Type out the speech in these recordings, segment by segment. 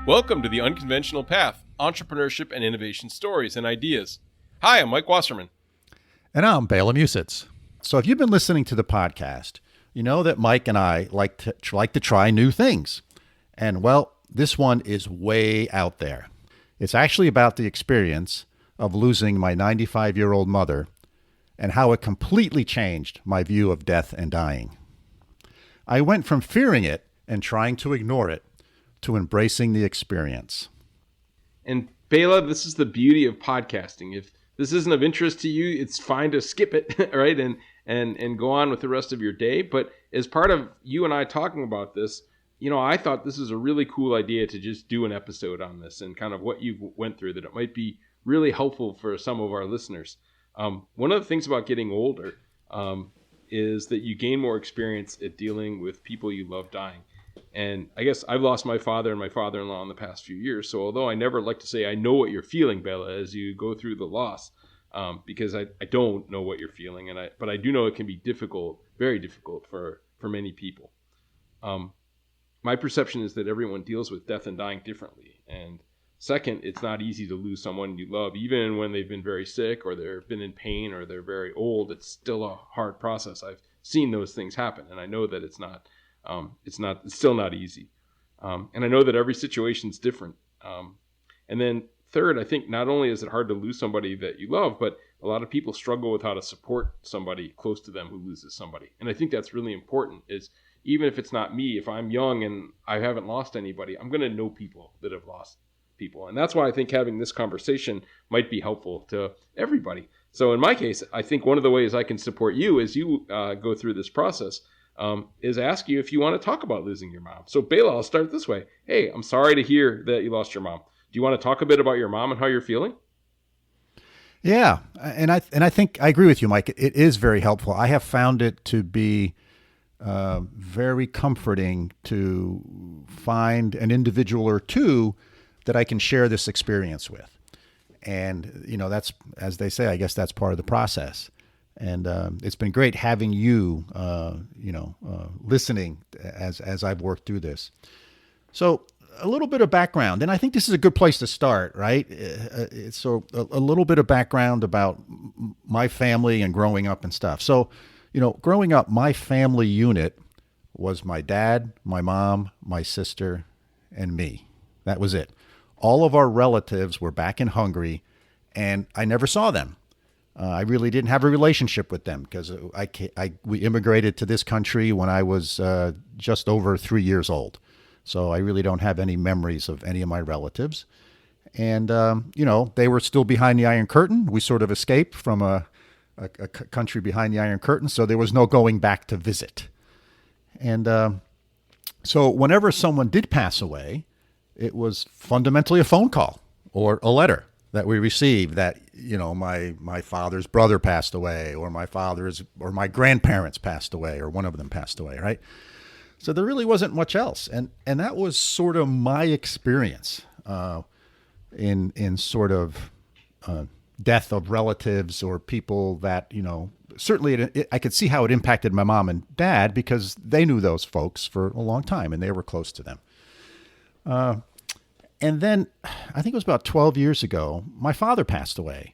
Welcome to the Unconventional Path, Entrepreneurship and Innovation Stories and Ideas. Hi, I'm Mike Wasserman. And I'm Bela Musits. So if you've been listening to the podcast, you know that Mike and I like to try new things. And well, this one is way out there. It's actually about the experience of losing my 95-year-old mother and how it completely changed my view of death and dying. I went from fearing it and trying to ignore it to embracing the experience. And Bela, this is the beauty of podcasting. If this isn't of interest to you, it's fine to skip it, right? And go on with the rest of your day. But as part of you and I talking about this, you know, I thought this is a really cool idea to just do an episode on this and kind of what you went through, that it might be really helpful for some of our listeners. One of the things about getting older is that you gain more experience at dealing with people you love dying. And I guess I've lost my father and my father-in-law in the past few years. So although I never like to say I know what you're feeling, Bela, as you go through the loss, because I don't know what you're feeling, but I do know it can be difficult, very difficult for many people. My perception is that everyone deals with death and dying differently. And second, it's not easy to lose someone you love, even when they've been very sick or they've been in pain or they're very old. It's still a hard process. I've seen those things happen, and I know that it's still not easy. And I know that every situation is different. And then third, I think not only is it hard to lose somebody that you love, but a lot of people struggle with how to support somebody close to them who loses somebody. And I think that's really important, is even if it's not me, if I'm young and I haven't lost anybody, I'm going to know people that have lost people. And that's why I think having this conversation might be helpful to everybody. So in my case, I think one of the ways I can support you as you go through this process is ask you if you want to talk about losing your mom. So Bela, I'll start this way. Hey, I'm sorry to hear that you lost your mom. Do you want to talk a bit about your mom and how you're feeling? Yeah, and I think I agree with you, Mike. It is very helpful. I have found it to be very comforting to find an individual or two that I can share this experience with. And, you know, that's, as they say, I guess that's part of the process. And it's been great having you, listening as I've worked through this. So a little bit of background, and I think this is a good place to start, right? So a little bit of background about my family and growing up and stuff. So, you know, growing up, my family unit was my dad, my mom, my sister, and me. That was it. All of our relatives were back in Hungary, and I never saw them. I really didn't have a relationship with them because we immigrated to this country when I was just over 3 years old. So I really don't have any memories of any of my relatives. And, they were still behind the Iron Curtain. We sort of escaped from a country behind the Iron Curtain, so there was no going back to visit. And so whenever someone did pass away, it was fundamentally a phone call or a letter that we received that, you know, my father's brother passed away, or my grandparents passed away, or one of them passed away, right? So there really wasn't much else. And that was sort of my experience in sort of death of relatives or people that, you know, certainly I could see how it impacted my mom and dad because they knew those folks for a long time and they were close to them. And then I think it was about 12 years ago, my father passed away.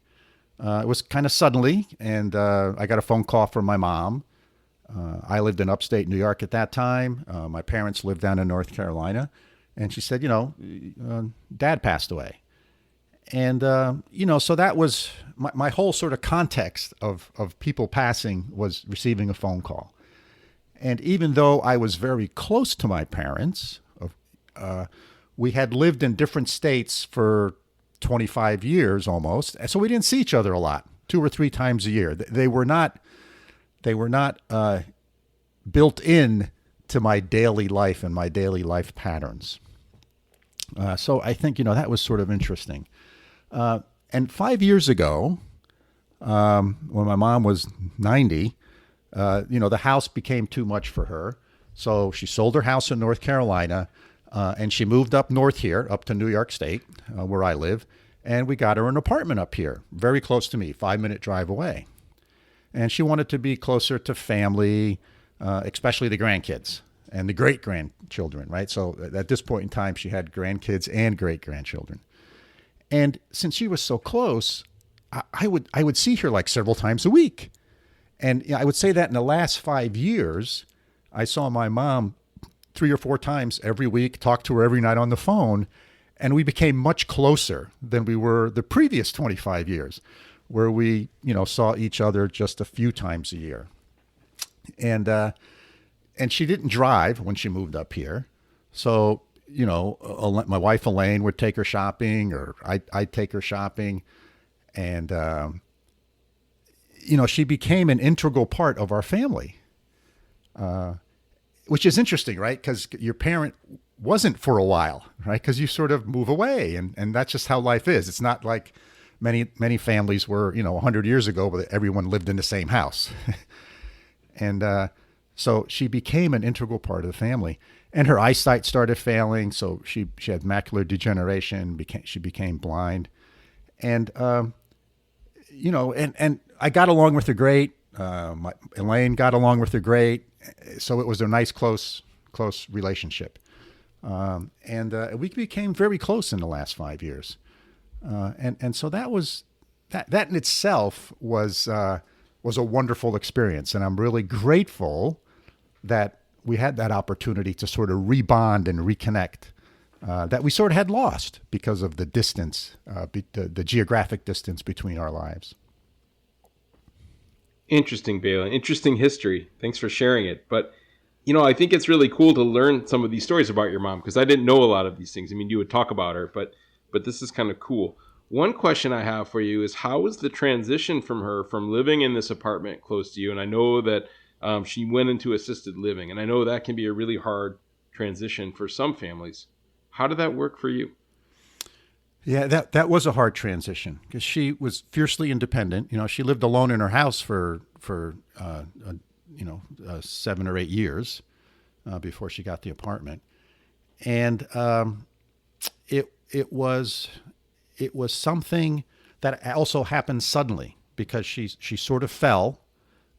It was kind of suddenly, and I got a phone call from my mom. I lived in upstate New York at that time. My parents lived down in North Carolina. And she said, Dad passed away. And, so that was my whole sort of context of people passing was receiving a phone call. And even though I was very close to my parents, we had lived in different states for 25 years almost. So we didn't see each other a lot, 2 or 3 times a year. They were not built in to my daily life and my daily life patterns. So I think, that was sort of interesting. And 5 years ago, when my mom was 90, the house became too much for her. So she sold her house in North Carolina, and she moved up north here, up to New York State, where I live. And we got her an apartment up here, very close to me, 5-minute drive away. And she wanted to be closer to family, especially the grandkids. and the great grandchildren, right? So at this point in time, she had grandkids and great grandchildren. And since she was so close, I would see her like several times a week. And I would say that in the last 5 years, I saw my mom 3 or 4 times every week, talked to her every night on the phone, and we became much closer than we were the previous 25 years, where we, saw each other just a few times a year. And she didn't drive when she moved up here. So, my wife Elaine would take her shopping, or I'd take her shopping. And, she became an integral part of our family, which is interesting, right? Because your parent wasn't for a while, right? Because you sort of move away, and that's just how life is. It's not like many families were, 100 years ago, where everyone lived in the same house. And so she became an integral part of the family. And her eyesight started failing, so she had macular degeneration. She became blind, and and I got along with her great. Elaine got along with her great. So it was a nice, close relationship. And we became very close in the last 5 years. And so that in itself was a wonderful experience. And I'm really grateful that we had that opportunity to sort of rebond and reconnect, that we sort of had lost because of the distance, the geographic distance between our lives. Interesting, Bela. Interesting history. Thanks for sharing it. But, I think it's really cool to learn some of these stories about your mom, because I didn't know a lot of these things. I mean, you would talk about her, but this is kind of cool. One question I have for you is, how was the transition from living in this apartment close to you? And I know that she went into assisted living, and I know that can be a really hard transition for some families. How did that work for you? Yeah, that was a hard transition, because she was fiercely independent. She lived alone in her house for 7 or 8 years before she got the apartment, and it was something that also happened suddenly, because she sort of fell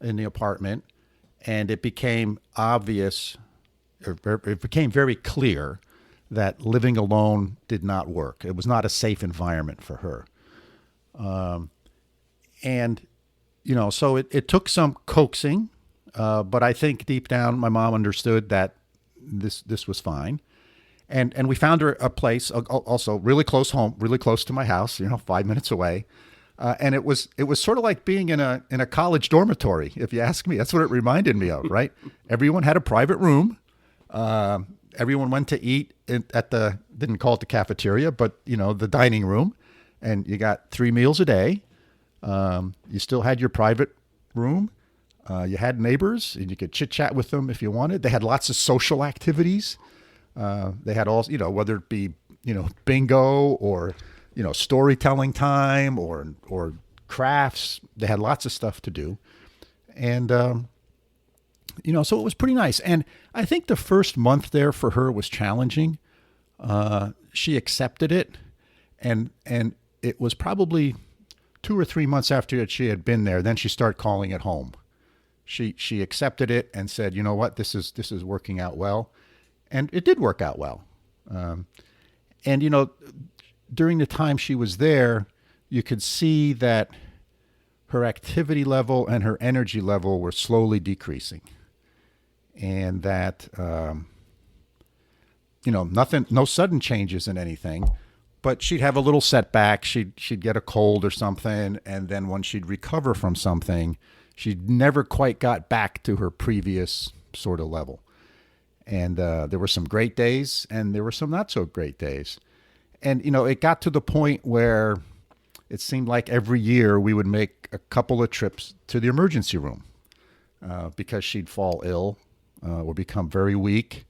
in the apartment, and it became obvious, it became very clear that living alone did not work. It was not a safe environment for her. So it took some coaxing, but I think deep down my mom understood that this was fine. And we found her a place also really close home, really close to my house, 5 minutes away. And it was sort of like being in a college dormitory, if you ask me. That's what it reminded me of, right? Everyone had a private room. Everyone went to eat didn't call it the cafeteria, but the dining room, and you got 3 meals a day. You still had your private room. You had neighbors, and you could chit chat with them if you wanted. They had lots of social activities. They had all, whether it be, bingo or, storytelling time or crafts. They had lots of stuff to do. And, so it was pretty nice. And I think the first month there for her was challenging. She accepted it. And it was probably 2 or 3 months after she had been there, then she started calling it home. She accepted it and said, you know what, this is working out well. And it did work out well. During the time she was there, you could see that her activity level and her energy level were slowly decreasing. And that, no sudden changes in anything, but she'd have a little setback. She'd get a cold or something. And then when she'd recover from something, she'd never quite got back to her previous sort of level. And there were some great days, and there were some not so great days. And, it got to the point where it seemed like every year we would make a couple of trips to the emergency room because she'd fall ill or become very weak.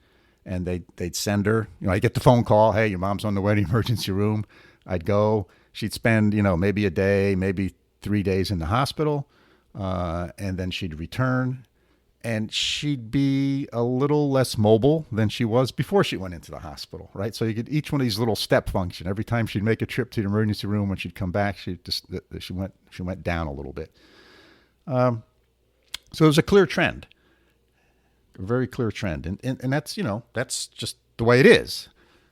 And they'd send her, I'd get the phone call, hey, your mom's on the way to the emergency room. I'd go. She'd spend, maybe a day, maybe 3 days in the hospital. And then she'd return. And she'd be a little less mobile than she was before she went into the hospital, right? So you get each one of these little step function. Every time she'd make a trip to the emergency room, when she'd come back, she went down a little bit. So it was a clear trend. a very clear trend. And that's, that's just the way it is.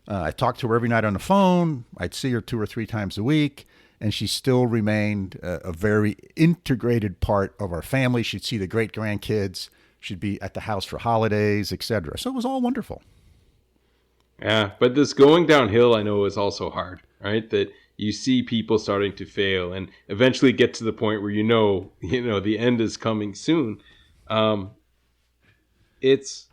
I talked to her every night on the phone. I'd see her 2 or 3 times a week, and she still remained a very integrated part of our family. She'd see the great grandkids. She'd be at the house for holidays, etc. So it was all wonderful. Yeah, but this going downhill, I know, is also hard, right? That you see people starting to fail and eventually get to the point where the end is coming soon. It's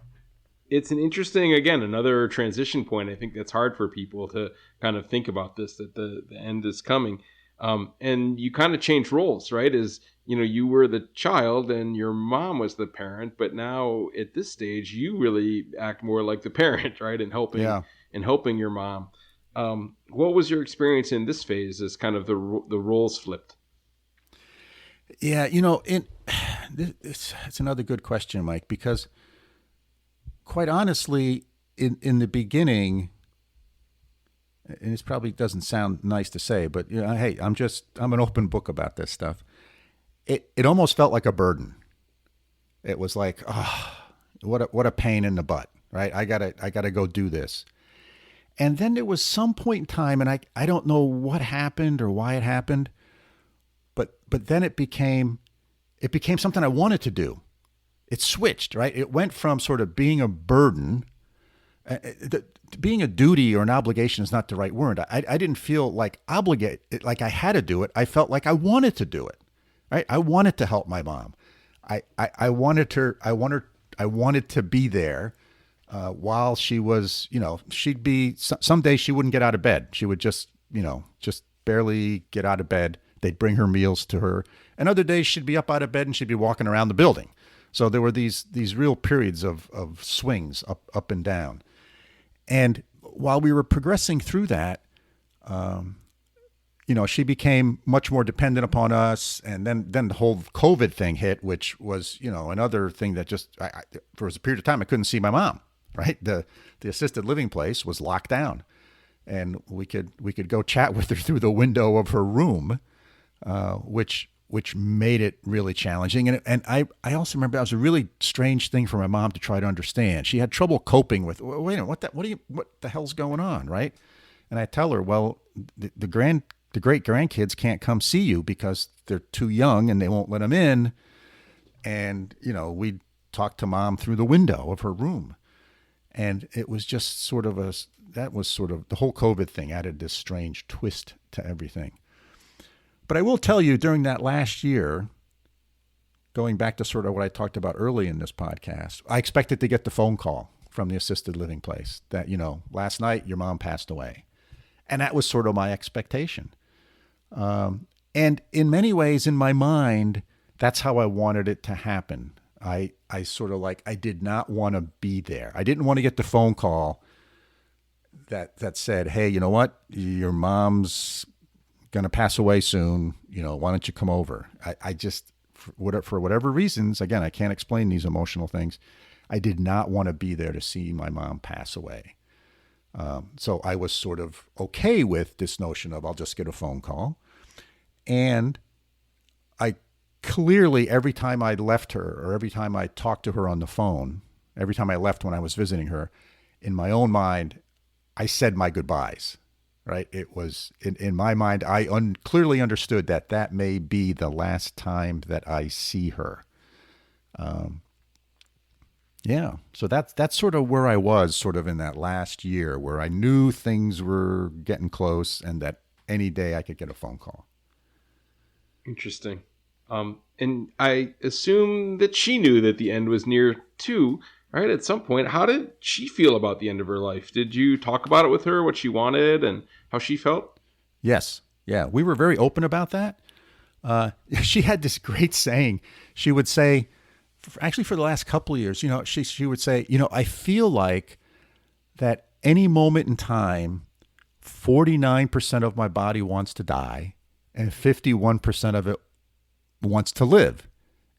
an interesting, again, another transition point. I think that's hard for people to kind of think about this, that the end is coming. And you kind of change roles, right? You were the child and your mom was the parent, but now at this stage, you really act more like the parent, right? And helping your mom. What was your experience in this phase as kind of the roles flipped? Yeah, it's another good question, Mike, because quite honestly, in the beginning, and this probably doesn't sound nice to say, but hey, I'm an open book about this stuff. It almost felt like a burden. It was like, oh, what a pain in the butt, right? I gotta go do this. And then there was some point in time, and I don't know what happened or why it happened, but then it became something I wanted to do. It switched, right? It went from sort of being a burden. Being a duty or an obligation is not the right word. I didn't feel like obligated, like I had to do it. I felt like I wanted to do it, right? I wanted to help my mom. I wanted to be there while she was, she'd be, some days she wouldn't get out of bed. She would just barely get out of bed. They'd bring her meals to her. And other days she'd be up out of bed and she'd be walking around the building. So there were these real periods of swings up and down. And while we were progressing through that, she became much more dependent upon us. And then the whole COVID thing hit, which was, another thing that just, for a period of time, I couldn't see my mom, right? The assisted living place was locked down, and we could go chat with her through the window of her room, which made it really challenging. And I also remember that was a really strange thing for my mom to try to understand. She had trouble coping with, wait a minute, what the hell's going on, right? And I tell her, well, the great grandkids can't come see you because they're too young and they won't let them in. And, we'd talk to mom through the window of her room. And it was just sort of the whole COVID thing added this strange twist to everything. But I will tell you, during that last year, going back to sort of what I talked about early in this podcast, I expected to get the phone call from the assisted living place that, last night your mom passed away. And that was sort of my expectation. And in many ways, in my mind, that's how I wanted it to happen. I sort of I did not want to be there. I didn't want to get the phone call that said, hey, you know what? Your mom's going to pass away soon. Why don't you come over? I just, for whatever reasons, again, I can't explain these emotional things. I did not want to be there to see my mom pass away. So I was sort of okay with this notion of I'll just get a phone call. And I clearly, every time I left her or every time I talked to her on the phone, every time I left when I was visiting her, in my own mind, I said my goodbyes. Right. It was in my mind, I clearly understood that may be the last time that I see her. So that's sort of where I was sort of in that last year, where I knew things were getting close and that any day I could get a phone call. Interesting. And I assume that she knew that the end was near too. Right, at some point, how did she feel about the end of her life? Did you talk about it with her, what she wanted and how she felt? Yes. Yeah, we were very open about that. She had this great saying. She would say, actually for the last couple of years, she would say, I feel like that any moment in time, 49% of my body wants to die and 51% of it wants to live.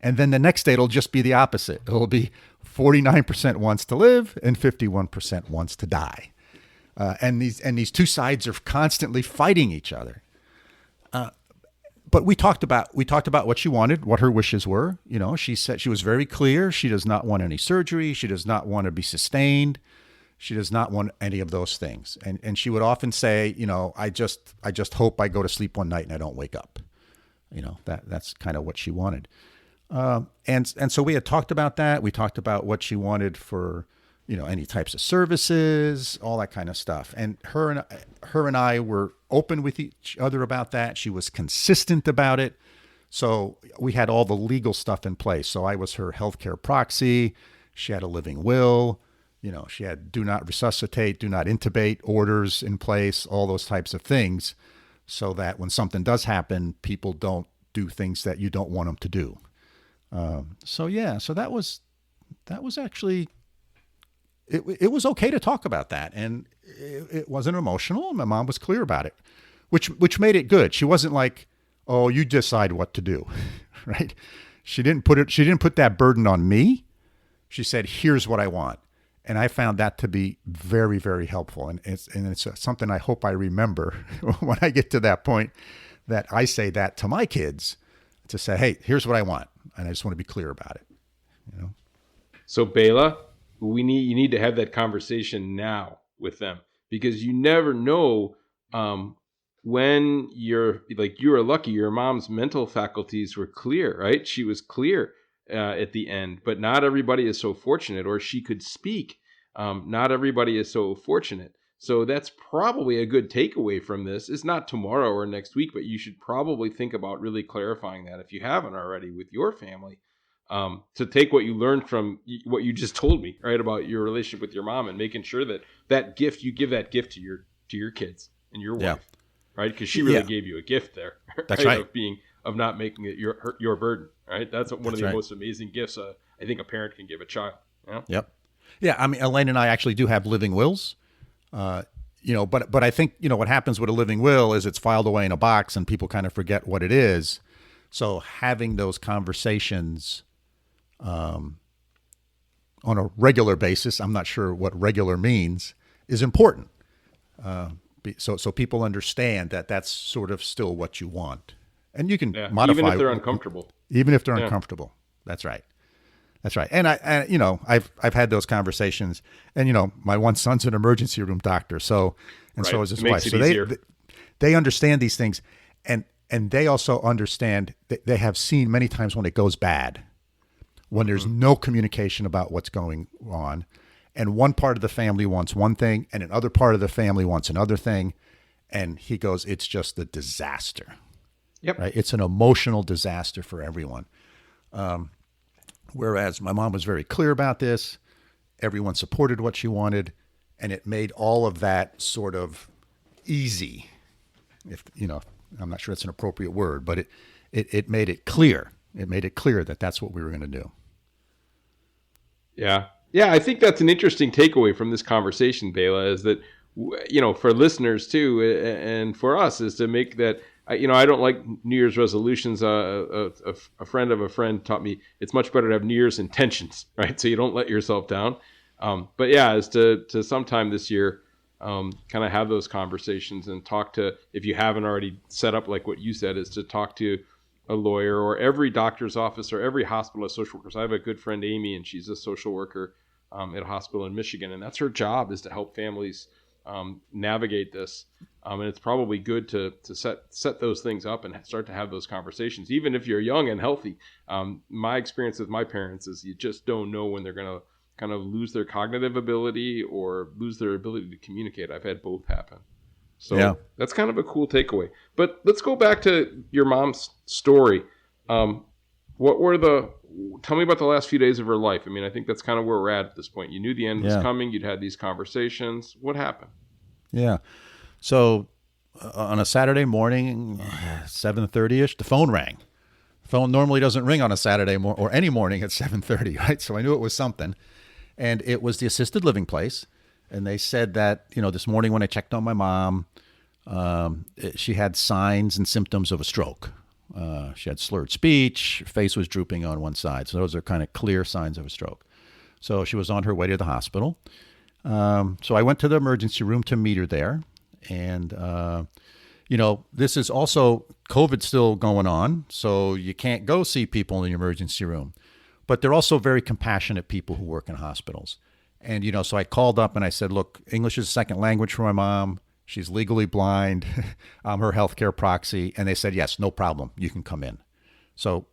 And then the next day, it'll just be the opposite. It'll be 49% wants to live and 51% wants to die. And these two sides are constantly fighting each other. but we talked about what she wanted, what her wishes were. She said she was very clear. She does not want any surgery. She does not want to be sustained. She does not want any of those things. And she would often say, I just hope I go to sleep one night and I don't wake up. That's kind of what she wanted. And so we had talked about that. We talked about what she wanted for, any types of services, all that kind of stuff. And her and I were open with each other about that. She was consistent about it. So we had all the legal stuff in place. So I was her healthcare proxy. She had a living will. She had do not resuscitate, do not intubate orders in place, all those types of things, so that when something does happen, people don't do things that you don't want them to do. So that was actually, it was okay to talk about that. And it wasn't emotional. My mom was clear about it, which made it good. She wasn't like, oh, you decide what to do, right? She didn't put that burden on me. She said, here's what I want. And I found that to be very, very helpful. And it's something I hope I remember when I get to that point, that I say that to my kids, to say, hey, here's what I want. And I just want to be clear about it. So Bela, you need to have that conversation now with them, because you never know when you were lucky, your mom's mental faculties were clear, right? She was clear at the end, but not everybody is so fortunate, or she could speak. Not everybody is so fortunate. So that's probably a good takeaway from this. It's not tomorrow or next week, but you should probably think about really clarifying that, if you haven't already, with your family, to take what you learned from what you just told me, right, about your relationship with your mom, and making sure that gift, you give that gift to your kids and your wife, right? Because she really gave you a gift there. That's right. Of not making it your burden, right? That's one of the most amazing gifts I think a parent can give a child. Yep. Yeah. I mean, Elaine and I actually do have living wills, but I think, what happens with a living will is it's filed away in a box and people kind of forget what it is. So having those conversations on a regular basis, I'm not sure what regular means, is important. So people understand that that's sort of still what you want. And you can modify, even if they're uncomfortable. Even if they're uncomfortable. That's right. And I've had those conversations. And my one son's an emergency room doctor, so is his wife. So they understand these things, and they also understand that they have seen many times when it goes bad, when there's no communication about what's going on, and one part of the family wants one thing, and another part of the family wants another thing, and he goes, it's just a disaster. Yep. Right. It's an emotional disaster for everyone. Whereas my mom was very clear about this. Everyone supported what she wanted, and it made all of that sort of easy. If I'm not sure it's an appropriate word, but it made it clear. It made it clear that that's what we were going to do. Yeah. Yeah. I think that's an interesting takeaway from this conversation, Bela, is that, for listeners too, and for us, is to make that, I don't like New Year's resolutions. A friend of a friend taught me it's much better to have New Year's intentions, right? So you don't let yourself down. But yeah, is to sometime this year, kind of have those conversations and talk to, if you haven't already set up like what you said, is to talk to a lawyer or every doctor's office or every hospital of social workers. I have a good friend, Amy, and she's a social worker at a hospital in Michigan, and that's her job, is to help families navigate this. And it's probably good to set those things up and start to have those conversations, even if you're young and healthy. My experience with my parents is you just don't know when they're going to kind of lose their cognitive ability or lose their ability to communicate. I've had both happen. So that's kind of a cool takeaway. But let's go back to your mom's story. Tell me about the last few days of her life. I mean, I think that's kind of where we're at this point. You knew the end was coming. You'd had these conversations. What happened? Yeah. So on a Saturday morning, 7:30ish, the phone rang. The phone normally doesn't ring on a Saturday or any morning at 7:30, right? So I knew it was something. And it was the assisted living place. And they said that, this morning when I checked on my mom, she had signs and symptoms of a stroke. She had slurred speech, her face was drooping on one side. So those are kind of clear signs of a stroke. So she was on her way to the hospital. So I went to the emergency room to meet her there. And, This is also COVID still going on, so you can't go see people in the emergency room. But they're also very compassionate people who work in hospitals. And, so I called up and I said, look, English is a second language for my mom. She's legally blind. I'm her healthcare proxy. And they said, yes, no problem. You can come in. So,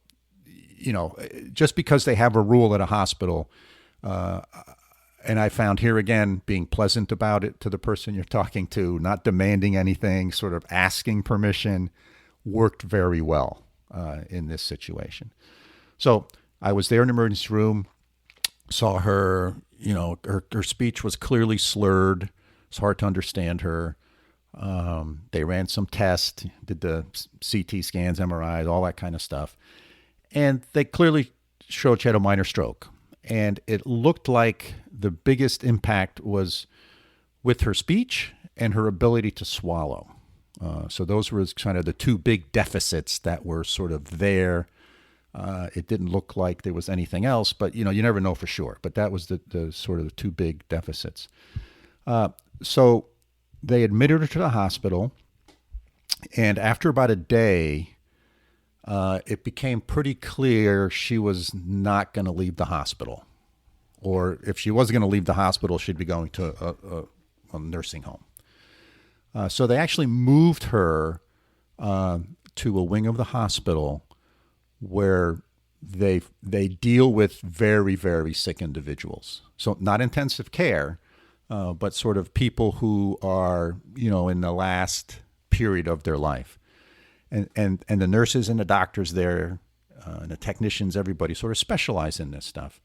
just because they have a rule at a hospital, and I found here again, being pleasant about it to the person you're talking to, not demanding anything, sort of asking permission, worked very well in this situation. So I was there in the emergency room, saw her, her speech was clearly slurred. It's hard to understand her. They ran some tests, did the CT scans, MRIs, all that kind of stuff. And they clearly showed she had a minor stroke. And it looked like the biggest impact was with her speech and her ability to swallow. So those were kind of the two big deficits that were sort of there. It didn't look like there was anything else, but you never know for sure. But that was the sort of the two big deficits. So they admitted her to the hospital, and after about a day, it became pretty clear she was not going to leave the hospital. Or if she was going to leave the hospital, she'd be going to a nursing home. So they actually moved her to a wing of the hospital where they deal with very, very sick individuals. So not intensive care, but sort of people who are, in the last period of their life. And the nurses and the doctors there, and the technicians, everybody sort of specialize in this stuff.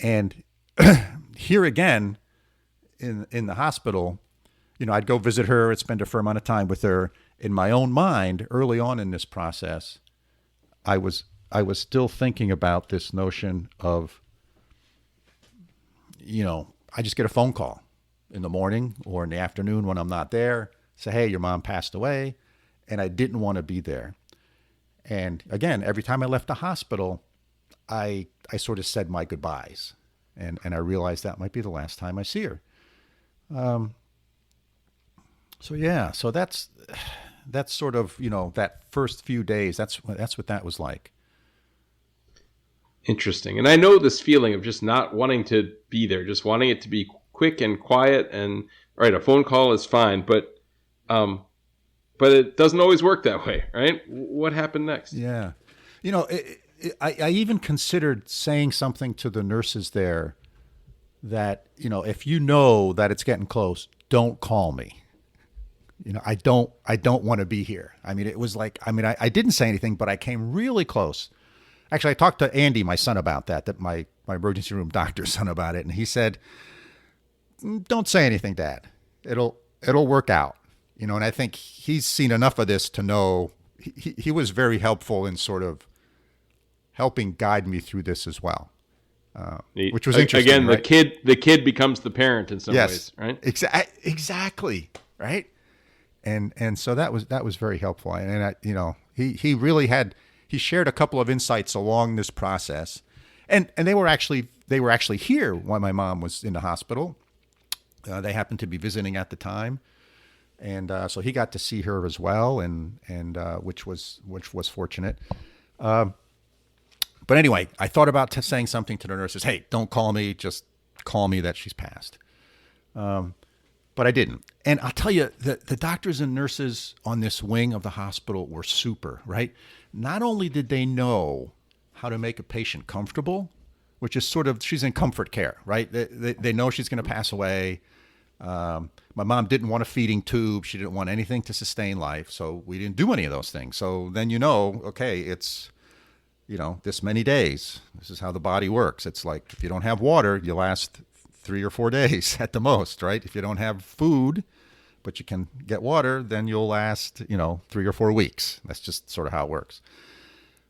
And here again, in the hospital, I'd go visit her, I'd spend a fair amount of time with her. In my own mind, early on in this process, I was still thinking about this notion of, I just get a phone call in the morning or in the afternoon when I'm not there, say, hey, your mom passed away, and I didn't want to be there. And again, every time I left the hospital, I sort of said my goodbyes, and I realized that might be the last time I see her. So that's sort of, that first few days, that's what that was like. Interesting. And I know this feeling of just not wanting to be there, just wanting it to be quick and quiet, and all right, a phone call is fine, but it doesn't always work that way, right? What happened next? Yeah. I even considered saying something to the nurses there that, if you know that it's getting close, don't call me. I don't want to be here. I mean, it was like, I didn't say anything, but I came really close. Actually, I talked to Andy, my son, about that my emergency room doctor's son, about it. And he said, don't say anything, Dad. It'll work out. And I think he's seen enough of this to know he was very helpful in sort of helping guide me through this as well, which was interesting. Again, right? the kid becomes the parent in some ways, right? Exactly, right. And so that was very helpful. And he really he shared a couple of insights along this process, and they were actually here while my mom was in the hospital. They happened to be visiting at the time. And so he got to see her as well, and which was fortunate. But anyway, I thought about saying something to the nurses. Hey, don't call me. Just call me that she's passed. But I didn't. And I'll tell you, the doctors and nurses on this wing of the hospital were super, right? Not only did they know how to make a patient comfortable, which is sort of, she's in comfort care, right? They know she's going to pass away. My mom didn't want a feeding tube. She didn't want anything to sustain life. So we didn't do any of those things. So then, okay, it's, this many days. This is how the body works. It's like, if you don't have water, you last 3 or 4 days at the most, right? If you don't have food, but you can get water, then you'll last, 3 or 4 weeks. That's just sort of how it works.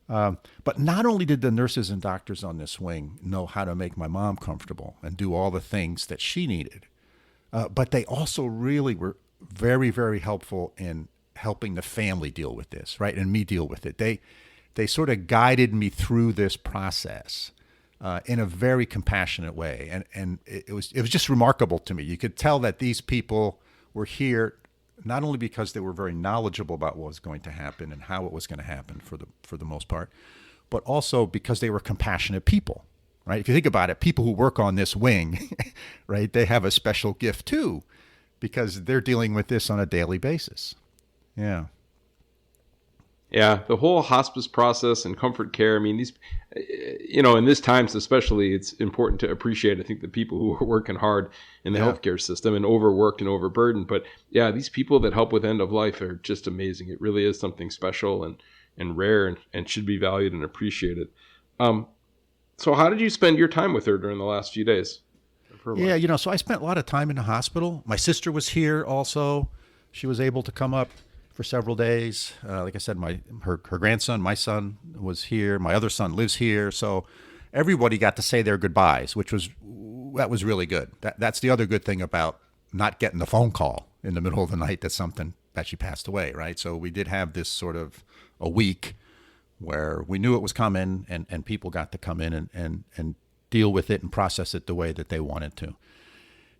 But not only did the nurses and doctors on this wing know how to make my mom comfortable and do all the things that she needed, but they also really were very, very helpful in helping the family deal with this, right? And me deal with it. They sort of guided me through this process in a very compassionate way. And it was just remarkable to me. You could tell that these people were here not only because they were very knowledgeable about what was going to happen and how it was going to happen for the most part, but also because they were compassionate people, right? If you think about it, people who work on this wing, right, they have a special gift too, because they're dealing with this on a daily basis. Yeah. Yeah, the whole hospice process and comfort care. I mean, these, in this times especially, it's important to appreciate, I think, the people who are working hard in the healthcare system and overworked and overburdened. But yeah, these people that help with end of life are just amazing. It really is something special and rare and should be valued and appreciated. So how did you spend your time with her during the last few days of her life? Yeah, so I spent a lot of time in the hospital. My sister was here also. She was able to come up for several days. Like I said, her grandson, my son, was here. My other son lives here. So everybody got to say their goodbyes, that was really good. That's the other good thing about not getting the phone call in the middle of the night that she passed away, right? So we did have this sort of a week where we knew it was coming, and people got to come in and deal with it and process it the way that they wanted to.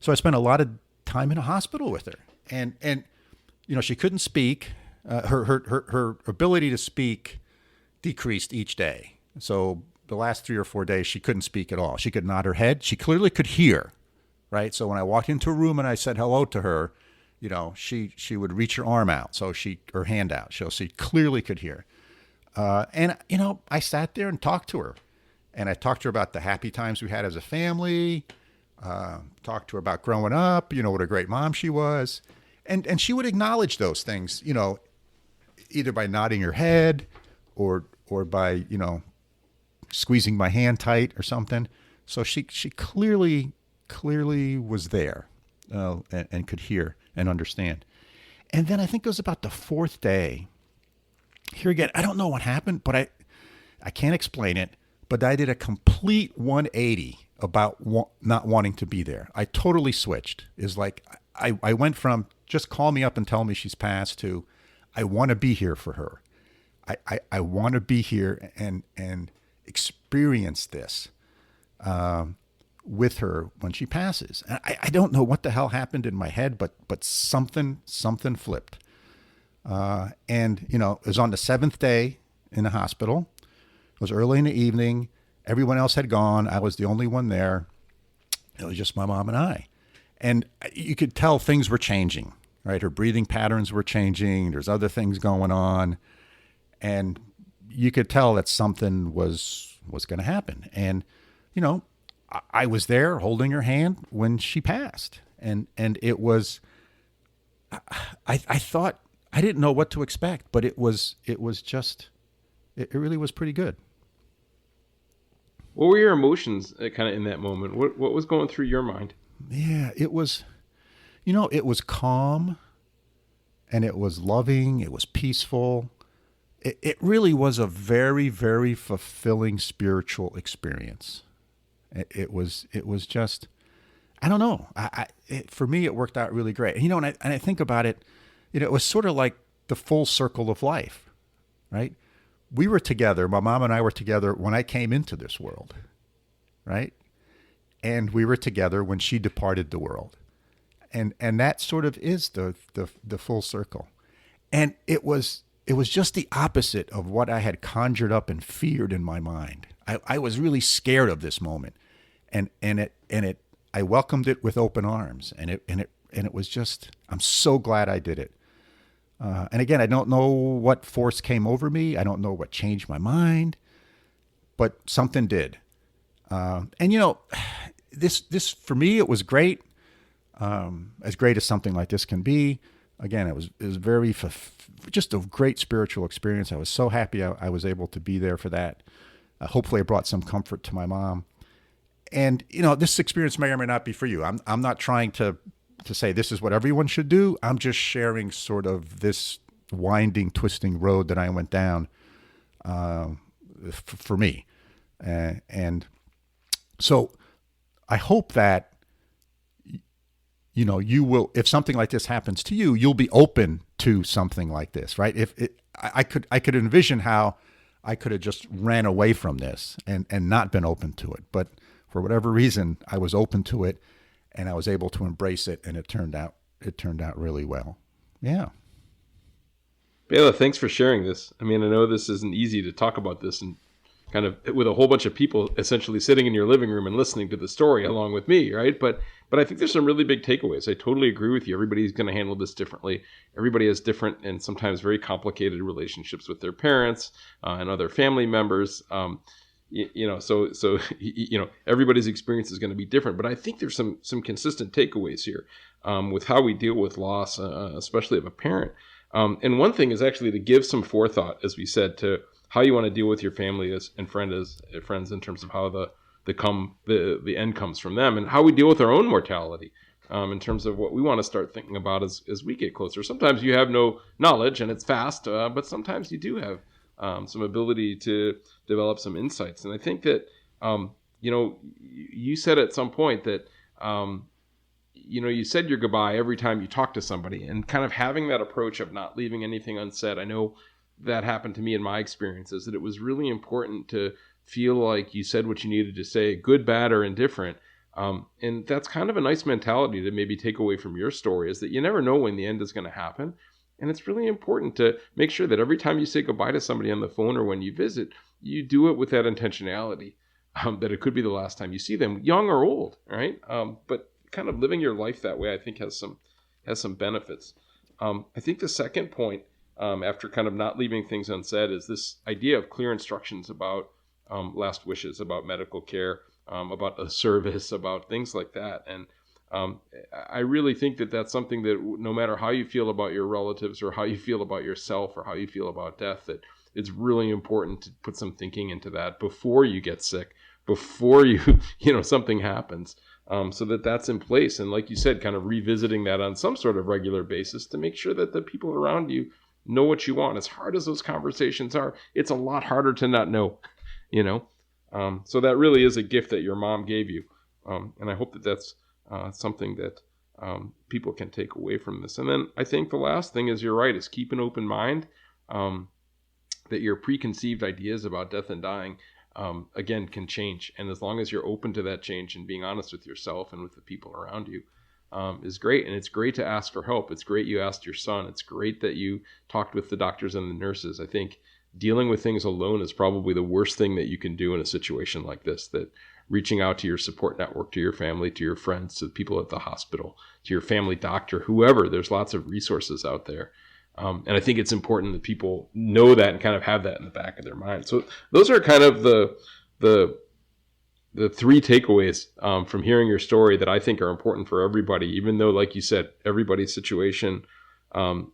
So I spent a lot of time in a hospital with her, and she couldn't speak. Her ability to speak decreased each day. So the last 3 or 4 days, she couldn't speak at all. She could nod her head. She clearly could hear, right? So when I walked into a room and I said hello to her, she would reach her arm out, her hand out. So she clearly could hear. And I sat there and talked to her. And I talked to her about the happy times we had as a family, talked to her about growing up, what a great mom she was. And she would acknowledge those things, either by nodding her head or by, squeezing my hand tight or something. So she clearly was there and could hear and understand. And then I think it was about the 4th day. Here again, I don't know what happened, but I can't explain it, but I did a complete 180 about not wanting to be there. I totally switched. It's like I went from just call me up and tell me she's passed to I want to be here for her. I want to be here and experience this with her when she passes. And I don't know what the hell happened in my head, but something flipped. And it was on the 7th day in the hospital. It was early in the evening. Everyone else had gone. I was the only one there. It was just my mom and I. And you could tell things were changing, right? Her breathing patterns were changing. There's other things going on. And you could tell that something was going to happen. And, I was there holding her hand when she passed. And it was, I thought, I didn't know what to expect, but it really was pretty good. What were your emotions kind of in that moment? What was going through your mind? Yeah, it was calm, and it was loving. It was peaceful. It really was a very, very fulfilling spiritual experience. It was just, I don't know. For me, it worked out really great. And I think about it, it was sort of like the full circle of life, right? We were together. My mom and I were together when I came into this world, right? And we were together when she departed the world. And that sort of is the full circle. And it was just the opposite of what I had conjured up and feared in my mind. I was really scared of this moment. And I welcomed it with open arms. And it was just, I'm so glad I did it. And again, I don't know what force came over me. I don't know what changed my mind, but something did. And this for me, it was great. As great as something like this can be. Again, it was very, just a great spiritual experience. I was so happy I was able to be there for that. Hopefully I brought some comfort to my mom. And, this experience may or may not be for you. I'm not trying to say this is what everyone should do. I'm just sharing sort of this winding, twisting road that I went down for me. And so I hope that, you will, if something like this happens to you, you'll be open to something like this, right? I could envision how I could have just ran away from this and not been open to it. But for whatever reason, I was open to it and I was able to embrace it, and it turned out really well. Yeah. Bela, thanks for sharing this. I mean, I know this isn't easy to talk about this and kind of with a whole bunch of people essentially sitting in your living room and listening to the story along with me, right? But I think there's some really big takeaways. I totally agree with you. Everybody's going to handle this differently. Everybody has different and sometimes very complicated relationships with their parents and other family members. So everybody's experience is going to be different. But I think there's some consistent takeaways here with how we deal with loss, especially of a parent. And one thing is actually to give some forethought, as we said, to how you want to deal with your family and friends in terms of how the end comes from them, and how we deal with our own mortality in terms of what we want to start thinking about as we get closer. Sometimes you have no knowledge and it's fast, but sometimes you do have some ability to develop some insights. And I think that, you said at some point that, you said your goodbye every time you talk to somebody, and kind of having that approach of not leaving anything unsaid. I know that happened to me in my experiences, that it was really important to feel like you said what you needed to say, good, bad, or indifferent. And that's kind of a nice mentality to maybe take away from your story, is that you never know when the end is going to happen. And it's really important to make sure that every time you say goodbye to somebody on the phone or when you visit, you do it with that intentionality, that it could be the last time you see them, young or old, right? But kind of living your life that way, I think has some benefits. I think the second point, after kind of not leaving things unsaid, is this idea of clear instructions about last wishes, about medical care, about a service, about things like that. And I really think that that's something that no matter how you feel about your relatives or how you feel about yourself or how you feel about death, that it's really important to put some thinking into that before you get sick, before something happens, so that's in place. And like you said, kind of revisiting that on some sort of regular basis to make sure that the people around you know what you want. As hard as those conversations are, it's a lot harder to not know, so that really is a gift that your mom gave you. And I hope that that's something that people can take away from this. And then I think the last thing is, you're right, is keep an open mind, that your preconceived ideas about death and dying, again, can change. And as long as you're open to that change and being honest with yourself and with the people around you, is great. And it's great to ask for help. It's great you asked your son. It's great that you talked with the doctors and the nurses. I think dealing with things alone is probably the worst thing that you can do in a situation like this, that reaching out to your support network, to your family, to your friends, to the people at the hospital, to your family doctor, whoever, there's lots of resources out there. And I think it's important that people know that and kind of have that in the back of their mind. So those are kind of the three takeaways from hearing your story that I think are important for everybody, even though, like you said, everybody's situation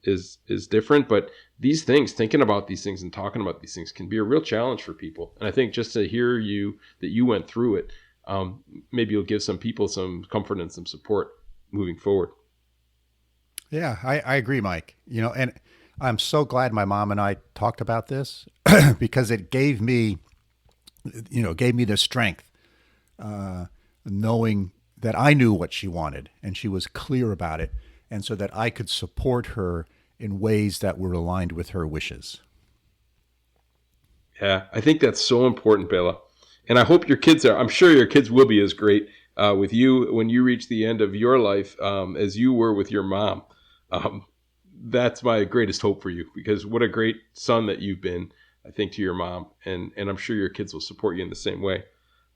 is different. But these things, thinking about these things and talking about these things, can be a real challenge for people. And I think just to hear that you went through it, maybe you'll give some people some comfort and some support moving forward. Yeah, I agree, Mike. And I'm so glad my mom and I talked about this because it gave me the strength, knowing that I knew what she wanted and she was clear about it, and so that I could support her in ways that were aligned with her wishes. Yeah, I think that's so important, Bela. And I hope I'm sure your kids will be as great with you when you reach the end of your life as you were with your mom. That's my greatest hope for you, because what a great son that you've been, I think, to your mom. And I'm sure your kids will support you in the same way.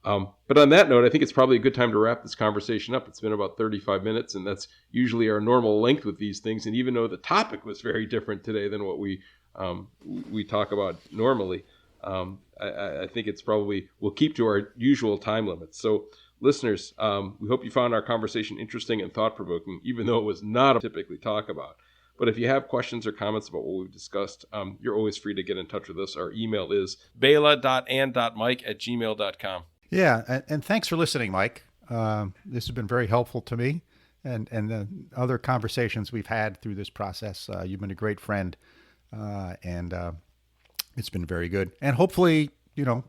But on that note, I think it's probably a good time to wrap this conversation up. It's been about 35 minutes, and that's usually our normal length with these things. And even though the topic was very different today than what we talk about normally, I think it's probably, we'll keep to our usual time limits. So listeners, we hope you found our conversation interesting and thought-provoking, even though it was not typically talk about. But if you have questions or comments about what we've discussed, you're always free to get in touch with us. Our email is bela.and.mike@gmail.com. Yeah, and thanks for listening, Mike. This has been very helpful to me, and the other conversations we've had through this process. You've been a great friend, and it's been very good. And hopefully,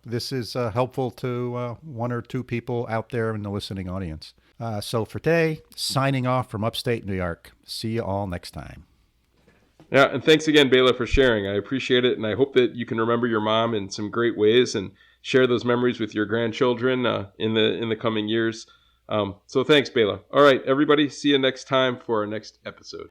this is helpful to one or two people out there in the listening audience. So for today, signing off from upstate New York. See you all next time. Yeah, and thanks again, Bela, for sharing. I appreciate it, and I hope that you can remember your mom in some great ways and share those memories with your grandchildren in the coming years. So thanks, Bela. All right, everybody, see you next time for our next episode.